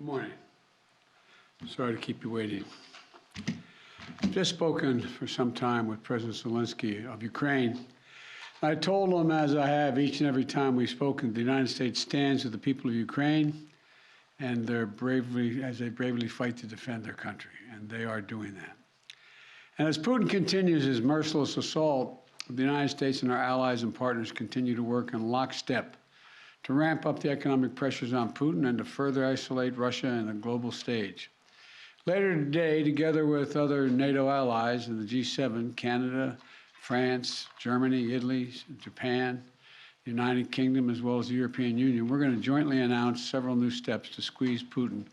Good morning. Sorry to keep you waiting. I've just spoken for some time with President Zelensky of Ukraine. I told him, as I have each and every time we've spoken, the United States stands with the people of Ukraine and as they bravely fight to defend their country, and they are doing that. And as Putin continues his merciless assault, the United States and our allies and partners continue to work in lockstep to ramp up the economic pressures on Putin and to further isolate Russia in the global stage. Later today, together with other NATO allies in the G7, Canada, France, Germany, Italy, Japan, the United Kingdom, as well as the European Union, we're going to jointly announce several new steps to squeeze Putin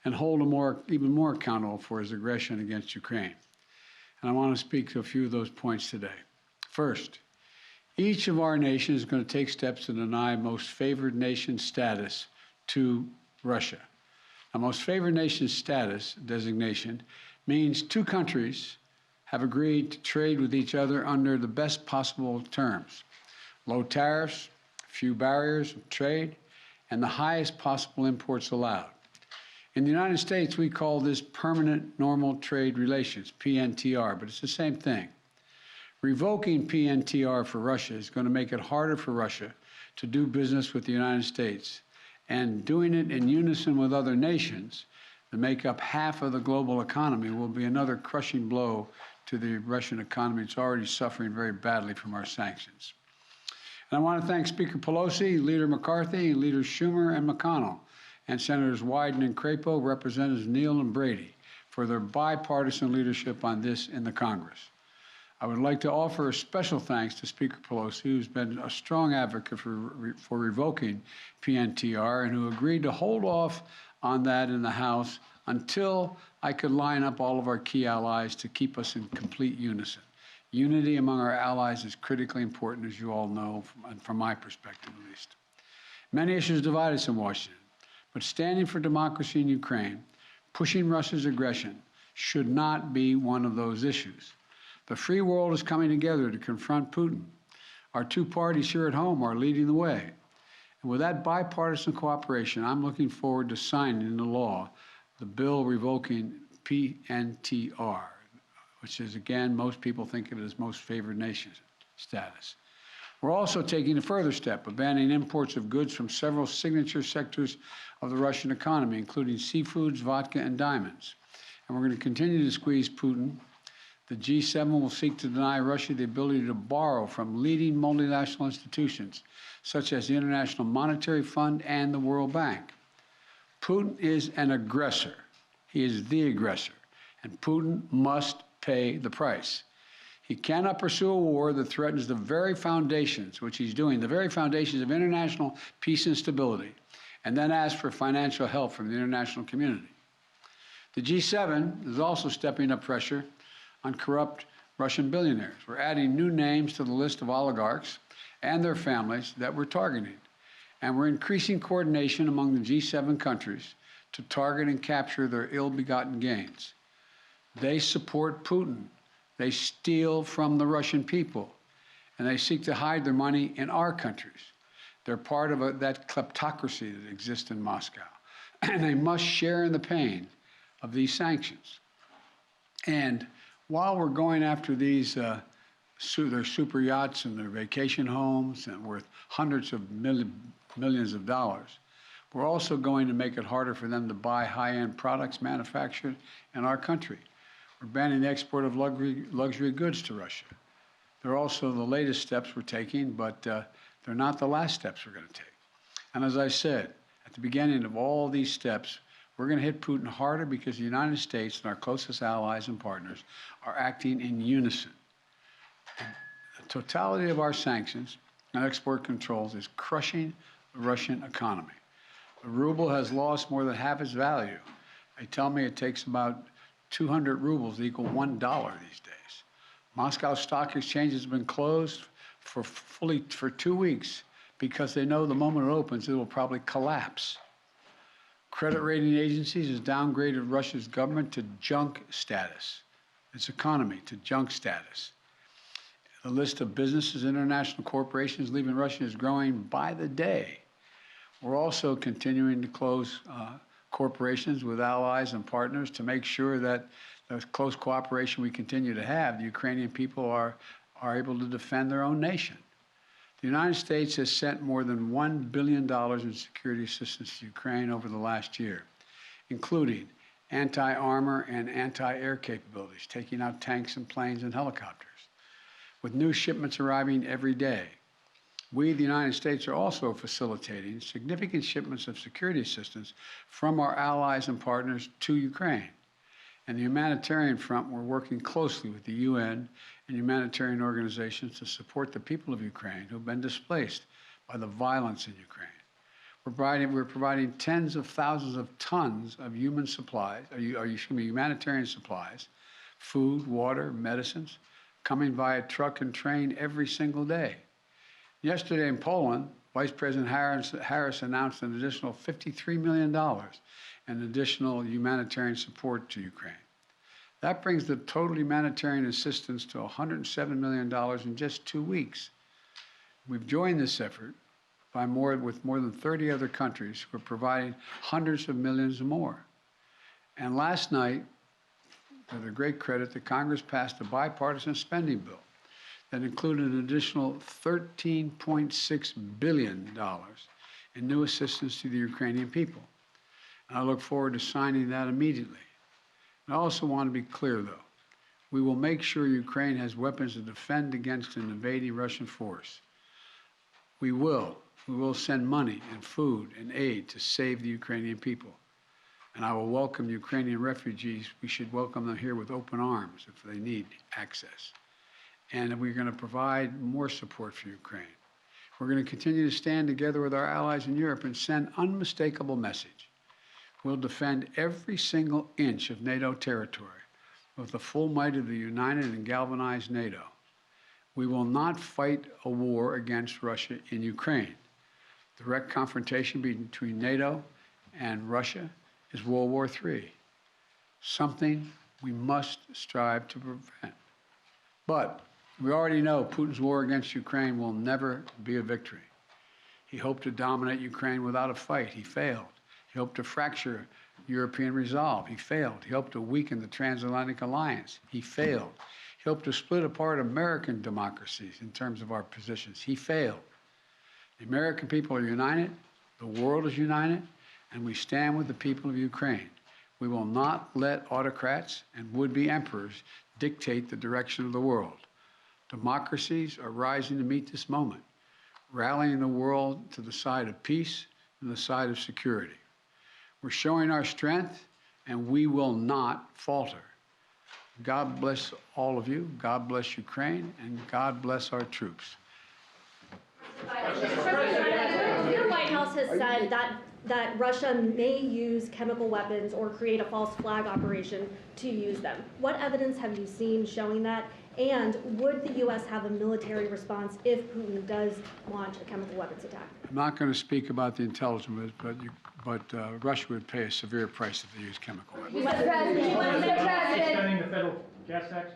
and hold him even more accountable for his aggression against Ukraine. And I want to speak to a few of those points today. First, each of our nations is going to take steps to deny most favored nation status to Russia. Now, most favored nation status designation means two countries have agreed to trade with each other under the best possible terms: low tariffs, few barriers of trade, and the highest possible imports allowed. In the United States, we call this permanent normal trade relations, PNTR, but it's the same thing. Revoking PNTR for Russia is going to make it harder for Russia to do business with the United States, and doing it in unison with other nations that make up half of the global economy will be another crushing blow to the Russian economy. It's already suffering very badly from our sanctions. And I want to thank Speaker Pelosi, Leader McCarthy, Leaders Schumer and McConnell, and Senators Wyden and Crapo, Representatives Neal and Brady, for their bipartisan leadership on this in the Congress. I would like to offer a special thanks to Speaker Pelosi, who's been a strong advocate for revoking PNTR and who agreed to hold off on that in the House until I could line up all of our key allies to keep us in complete unison. Unity among our allies is critically important, as you all know, from my perspective at least. Many issues divide us in Washington, but standing for democracy in Ukraine, pushing Russia's aggression, should not be one of those issues. The free world is coming together to confront Putin. Our two parties here at home are leading the way. And with that bipartisan cooperation, I'm looking forward to signing into law the bill revoking PNTR, which is, again, most people think of it as most favored nation status. We're also taking a further step of banning imports of goods from several signature sectors of the Russian economy, including seafoods, vodka, and diamonds. And we're going to continue to squeeze Putin. The G7 will seek to deny Russia the ability to borrow from leading multinational institutions, such as the International Monetary Fund and the World Bank. Putin is an aggressor. He is the aggressor, and Putin must pay the price. He cannot pursue a war that threatens the very foundations, which he's doing, the very foundations of international peace and stability, and then ask for financial help from the international community. The G7 is also stepping up pressure on corrupt Russian billionaires. We're adding new names to the list of oligarchs and their families that we're targeting. And we're increasing coordination among the G7 countries to target and capture their ill-begotten gains. They support Putin. They steal from the Russian people, and they seek to hide their money in our countries. They're part of that kleptocracy that exists in Moscow, and they must share in the pain of these sanctions. And while we're going after these their super yachts and their vacation homes and worth hundreds of millions of dollars, we're also going to make it harder for them to buy high-end products manufactured in our country. We're banning the export of luxury goods to Russia. They're also the latest steps we're taking, but they're not the last steps we're going to take. And as I said, at the beginning of all these steps, we're going to hit Putin harder because the United States and our closest allies and partners are acting in unison. And the totality of our sanctions and export controls is crushing the Russian economy. The ruble has lost more than half its value. They tell me it takes about 200 rubles to equal $1 these days. Moscow Stock Exchange has been closed for 2 weeks because they know the moment it opens, it will probably collapse. Credit rating agencies has downgraded Russia's government to junk status, its economy to junk status. The list of businesses, international corporations leaving Russia is growing by the day. We're also continuing to close corporations, with allies and partners to make sure that the close cooperation we continue to have, the Ukrainian people are able to defend their own nation. The United States has sent more than $1 billion in security assistance to Ukraine over the last year, including anti-armor and anti-air capabilities, taking out tanks and planes and helicopters, with new shipments arriving every day. We, the United States, are also facilitating significant shipments of security assistance from our allies and partners to Ukraine. And the humanitarian front, we're working closely with the UN and humanitarian organizations to support the people of Ukraine who have been displaced by the violence in Ukraine. We're providing tens of thousands of tons of human supplies, humanitarian supplies, food, water, medicines, coming via truck and train every single day. Yesterday in Poland, Vice President Harris announced an additional $53 million in additional humanitarian support to Ukraine. That brings the total humanitarian assistance to $107 million in just 2 weeks. We've joined this effort with more than 30 other countries who are providing hundreds of millions more. And last night, to their great credit, the Congress passed a bipartisan spending bill that included an additional $13.6 billion in new assistance to the Ukrainian people. And I look forward to signing that immediately. And I also want to be clear, though. We will make sure Ukraine has weapons to defend against an invading Russian force. We will send money and food and aid to save the Ukrainian people. And I will welcome Ukrainian refugees. We should welcome them here with open arms if they need access. And we're going to provide more support for Ukraine. We're going to continue to stand together with our allies in Europe and send unmistakable message. We'll defend every single inch of NATO territory with the full might of the united and galvanized NATO. We will not fight a war against Russia in Ukraine. Direct confrontation between NATO and Russia is World War III, something we must strive to prevent. But we already know Putin's war against Ukraine will never be a victory. He hoped to dominate Ukraine without a fight. He failed. He hoped to fracture European resolve. He failed. He hoped to weaken the transatlantic alliance. He failed. He hoped to split apart American democracies in terms of our positions. He failed. The American people are united. The world is united. And we stand with the people of Ukraine. We will not let autocrats and would-be emperors dictate the direction of the world. Democracies are rising to meet this moment, rallying the world to the side of peace and the side of security. We're showing our strength, and we will not falter. God bless all of you. God bless Ukraine, and God bless our troops. Your White House has said that Russia may use chemical weapons or create a false flag operation to use them. What evidence have you seen showing that? And would the U.S. have a military response if Putin does launch a chemical weapons attack? I'm not going to speak about the intelligence, but Russia would pay a severe price if they use chemical weapons. Mr. President, Extending the federal gas tax?